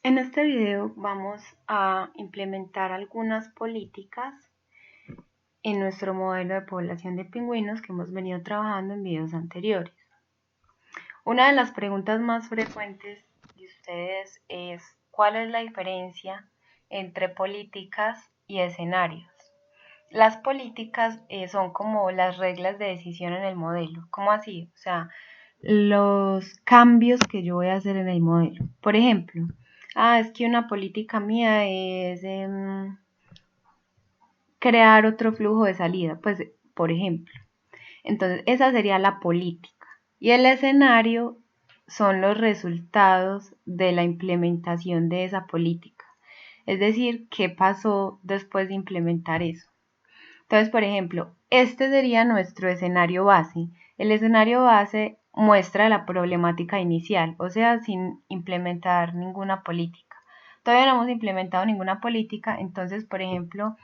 En este video vamos a implementar algunas políticas en nuestro modelo de población de pingüinos que hemos venido trabajando en videos anteriores. Una de las preguntas más frecuentes de ustedes es ¿cuál es la diferencia entre políticas y escenarios? Las políticas son como las reglas de decisión en el modelo. ¿Cómo así? O sea, los cambios que yo voy a hacer en el modelo. Por ejemplo, es que una política mía es crear otro flujo de salida, pues por ejemplo. Entonces, esa sería la política. Y el escenario son los resultados de la implementación de esa política. Es decir, qué pasó después de implementar eso. Entonces, por ejemplo, este sería nuestro escenario base. El escenario base muestra la problemática inicial, o sea, sin implementar ninguna política. Todavía no hemos implementado ninguna política, entonces, por ejemplo,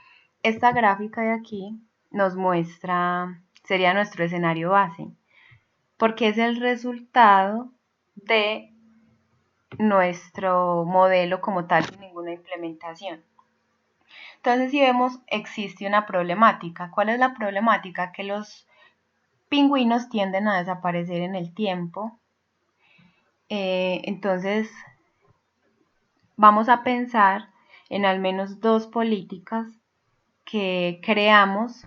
esta gráfica de aquí nos muestra, sería nuestro escenario base, porque es el resultado de nuestro modelo como tal sin ninguna implementación. Entonces, si vemos, existe una problemática. ¿Cuál es la problemática? Que los pingüinos tienden a desaparecer en el tiempo. Entonces, vamos a pensar en al menos dos políticas que creamos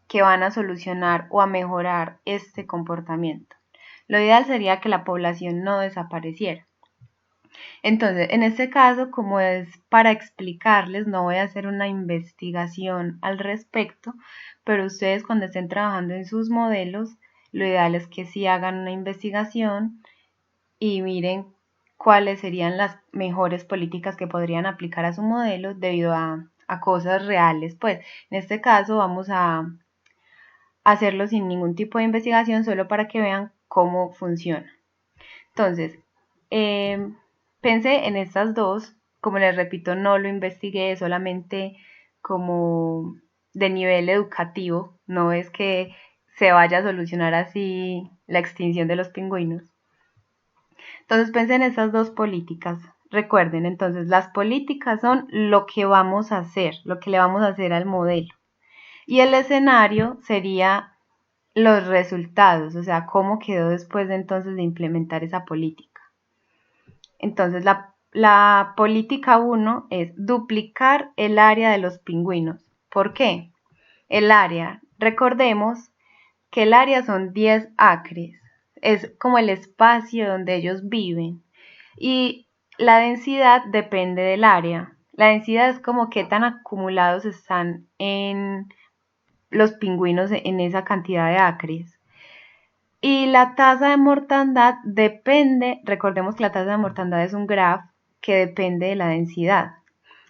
que van a solucionar o a mejorar este comportamiento. Lo ideal sería que la población no desapareciera. Entonces, en este caso, como es para explicarles, no voy a hacer una investigación al respecto, pero ustedes cuando estén trabajando en sus modelos, lo ideal es que sí hagan una investigación y miren cuáles serían las mejores políticas que podrían aplicar a su modelo debido a cosas reales. Pues en este caso vamos a hacerlo sin ningún tipo de investigación, solo para que vean cómo funciona. Entonces, pensé en estas dos, como les repito, no lo investigué, solamente como de nivel educativo, no es que se vaya a solucionar así la extinción de los pingüinos. Entonces pensé en estas dos políticas. Recuerden, entonces las políticas son lo que vamos a hacer, lo que le vamos a hacer al modelo. Y el escenario sería los resultados, o sea, cómo quedó después de entonces de implementar esa política. Entonces, la política 1 es duplicar el área de los pingüinos. ¿Por qué? El área, recordemos que el área son 10 acres, es como el espacio donde ellos viven. Y la densidad depende del área. La densidad es como qué tan acumulados están en los pingüinos en esa cantidad de acres. Y la tasa de mortandad depende, recordemos que la tasa de mortandad es un graph que depende de la densidad.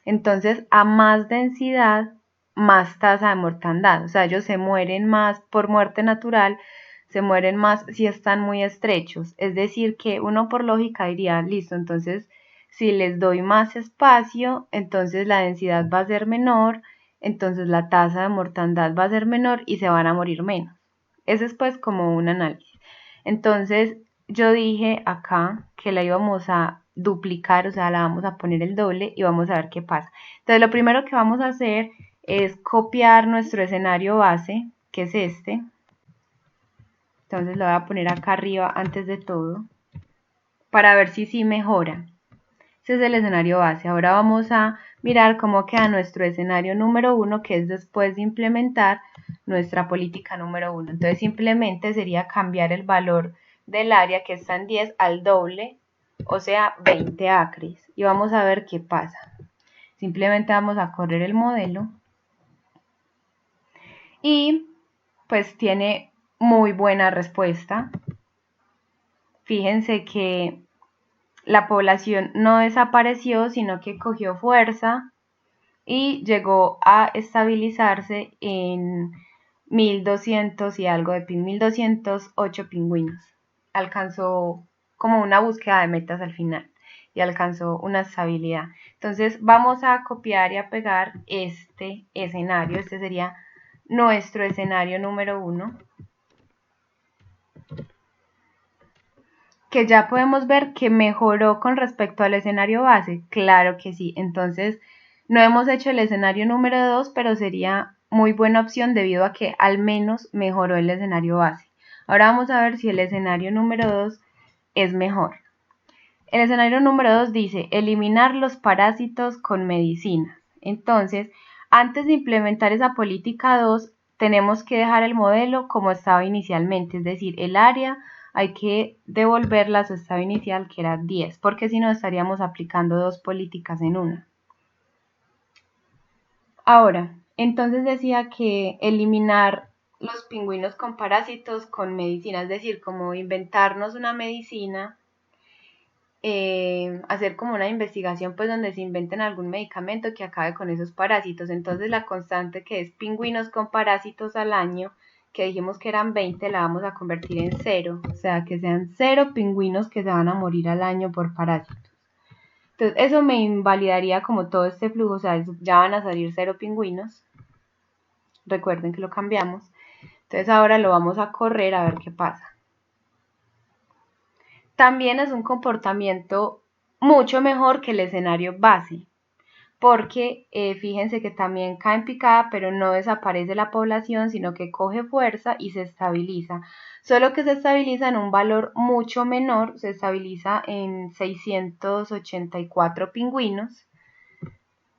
Entonces, a más densidad, más tasa de mortandad. O sea, ellos se mueren más por muerte natural, se mueren más si están muy estrechos. Es decir, que uno por lógica diría, listo, entonces si les doy más espacio, entonces la densidad va a ser menor, entonces la tasa de mortandad va a ser menor y se van a morir menos. Ese es pues como un análisis. Entonces yo dije acá que la íbamos a duplicar, o sea, la vamos a poner el doble y vamos a ver qué pasa. Entonces lo primero que vamos a hacer es copiar nuestro escenario base, que es este. Entonces lo voy a poner acá arriba antes de todo, para ver si sí mejora. Ese es el escenario base. Ahora vamos a mirar cómo queda nuestro escenario número 1, que es después de implementar nuestra política número 1. Entonces simplemente sería cambiar el valor del área que está en 10 al doble, o sea 20 acres. Y vamos a ver qué pasa. Simplemente vamos a correr el modelo. Y pues tiene muy buena respuesta. Fíjense que la población no desapareció, sino que cogió fuerza y llegó a estabilizarse en 1200 y algo de 1208 pingüinos. Alcanzó como una búsqueda de metas al final y alcanzó una estabilidad. Entonces vamos a copiar y a pegar este escenario. Este sería nuestro escenario número 1. que ya podemos ver que mejoró con respecto al escenario base. Claro que sí. Entonces, no hemos hecho el escenario número 2, pero sería muy buena opción debido a que al menos mejoró el escenario base. Ahora vamos a ver si el escenario número 2 es mejor. El escenario número 2 dice eliminar los parásitos con medicina. Entonces, antes de implementar esa política 2, tenemos que dejar el modelo como estaba inicialmente, es decir, el área hay que devolverla a su estado inicial, que era 10, porque si no estaríamos aplicando dos políticas en una. Ahora, entonces decía que eliminar los pingüinos con parásitos con medicina, es decir, como inventarnos una medicina, hacer como una investigación pues donde se inventen algún medicamento que acabe con esos parásitos. Entonces la constante que es pingüinos con parásitos al año, que dijimos que eran 20, la vamos a convertir en 0, o sea que sean 0 pingüinos que se van a morir al año por parásitos. Entonces eso me invalidaría como todo este flujo, o sea, ya van a salir 0 pingüinos. Recuerden que lo cambiamos. Entonces ahora lo vamos a correr a ver qué pasa. También es un comportamiento mucho mejor que el escenario base, porque fíjense que también cae en picada, pero no desaparece la población, sino que coge fuerza y se estabiliza. Solo que se estabiliza en un valor mucho menor, se estabiliza en 684 pingüinos.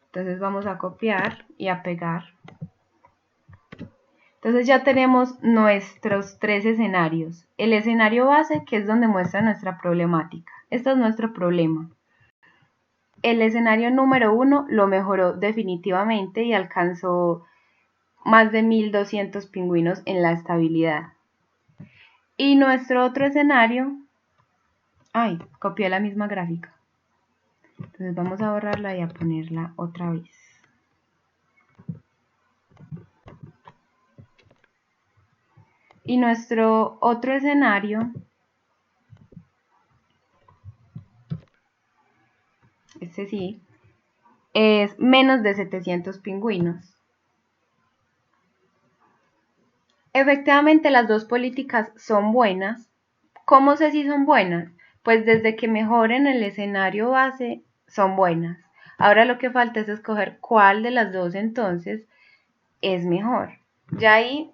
Entonces vamos a copiar y a pegar. Entonces ya tenemos nuestros 3 escenarios. El escenario base, que es donde muestra nuestra problemática. Este es nuestro problema. El escenario número 1 lo mejoró definitivamente y alcanzó más de 1200 pingüinos en la estabilidad. Y nuestro otro escenario, copié la misma gráfica. Entonces vamos a borrarla y a ponerla otra vez. Y nuestro otro escenario, este sí, es menos de 700 pingüinos. Efectivamente, las dos políticas son buenas. ¿Cómo sé si son buenas? Pues desde que mejoren el escenario base, son buenas. Ahora lo que falta es escoger cuál de las dos entonces es mejor. Ya ahí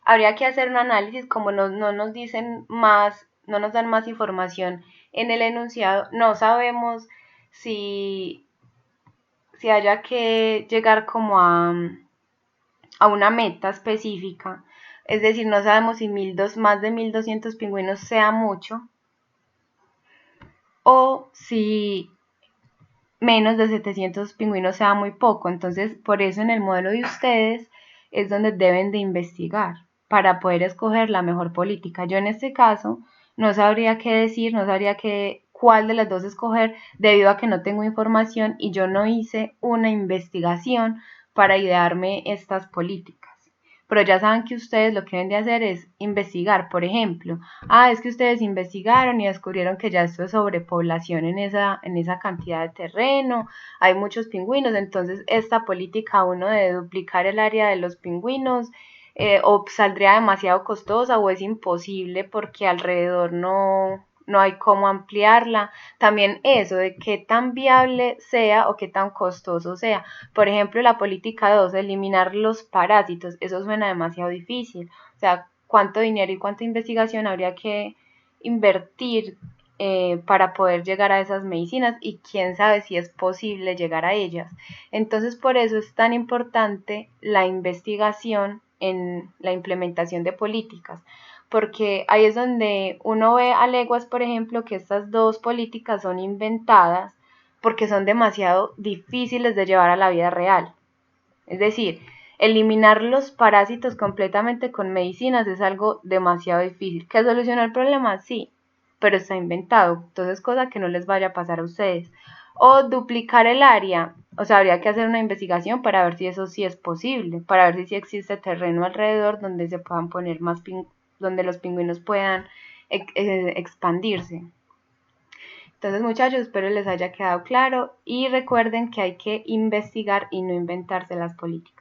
habría que hacer un análisis, como no nos dicen más, no nos dan más información en el enunciado, no sabemos si haya que llegar como a una meta específica, es decir, no sabemos si más de 1200 pingüinos sea mucho o si menos de 700 pingüinos sea muy poco. Entonces, por eso en el modelo de ustedes es donde deben de investigar para poder escoger la mejor política. Yo en este caso no sabría qué decir, no sabría cuál de las dos escoger debido a que no tengo información y yo no hice una investigación para idearme estas políticas. Pero ya saben que ustedes lo que deben de hacer es investigar, por ejemplo, es que ustedes investigaron y descubrieron que ya esto es sobrepoblación en esa cantidad de terreno, hay muchos pingüinos, entonces esta política uno de duplicar el área de los pingüinos o saldría demasiado costosa o es imposible porque alrededor no hay cómo ampliarla. También eso de qué tan viable sea o qué tan costoso sea. Por ejemplo, la política 2, eliminar los parásitos, eso suena demasiado difícil. O sea, cuánto dinero y cuánta investigación habría que invertir para poder llegar a esas medicinas y quién sabe si es posible llegar a ellas. Entonces, por eso es tan importante la investigación en la implementación de políticas, porque ahí es donde uno ve a leguas, por ejemplo, que estas dos políticas son inventadas porque son demasiado difíciles de llevar a la vida real. Es decir, eliminar los parásitos completamente con medicinas es algo demasiado difícil. ¿Que soluciona el problema? Sí, pero está inventado. Entonces, cosa que no les vaya a pasar a ustedes. O duplicar el área. O sea, habría que hacer una investigación para ver si eso sí es posible, para ver si existe terreno alrededor donde se puedan poner más donde los pingüinos puedan expandirse. Entonces, muchachos, espero les haya quedado claro y recuerden que hay que investigar y no inventarse las políticas.